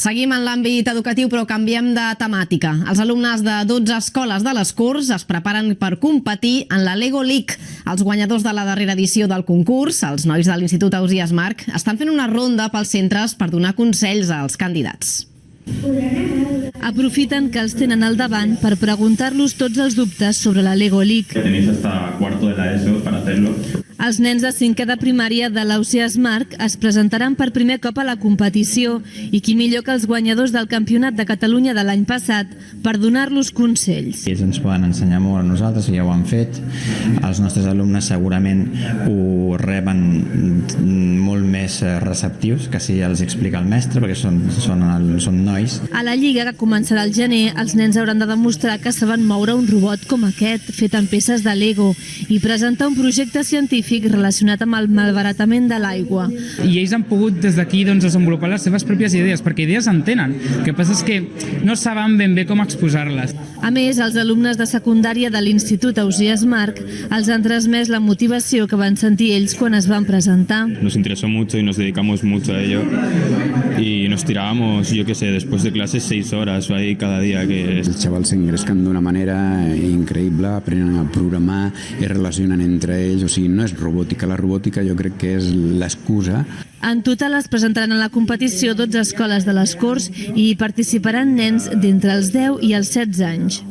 Seguim en l'àmbit educatiu, però canviem de temàtica. Els alumnes de 12 escoles de les Corts es preparen per competir en la Lego League. Els guanyadors de la darrera edició del concurs, els nois de l'Institut Ausiàs March, estan fent una ronda pels centres per donar consells als candidats. Aprofiten que els tenen al davant per preguntar-los tots els dubtes sobre la Lego League. Tenéis hasta cuarto de la ESO para hacerlo. Els nens de 5è de primària de l'Ausiàs March es presentaran per primer cop a la competició i qui millor que els guanyadors del Campionat de Catalunya de l'any passat per donar-los consells. Ells ens poden ensenyar molt a nosaltres, ja ho han fet. Els nostres alumnes segurament ho reben molt més receptius que si els explica el mestre, perquè són nois. A la Lliga, que començarà al gener, els nens hauran de demostrar que saben moure un robot com aquest, fet amb peces de Lego, i presentar un projecte científic relacionat amb el malbaratament de l'aigua. I ells han pogut des d'aquí desenvolupar les seves pròpies idees, perquè idees en tenen. El que passa és que no saben ben bé com exposar-les. A més, els alumnes de secundària de l'Institut Ausiàs March els han transmès la motivació que van sentir ells quan es van presentar. Nos interesó mucho y nos dedicamos mucho a ello y nos tirábamos, yo qué sé, después de clases 6 horas ahí cada día. Els xavals s'engresquen d'una manera increïble, aprenen a programar, es relacionen entre ells, o sigui, no és robòtica, la robòtica jo crec que és l'excusa. En total es presentaran a la competició 12 escoles de les Corts i hi participaran nens d'entre els 10 i els 16 anys.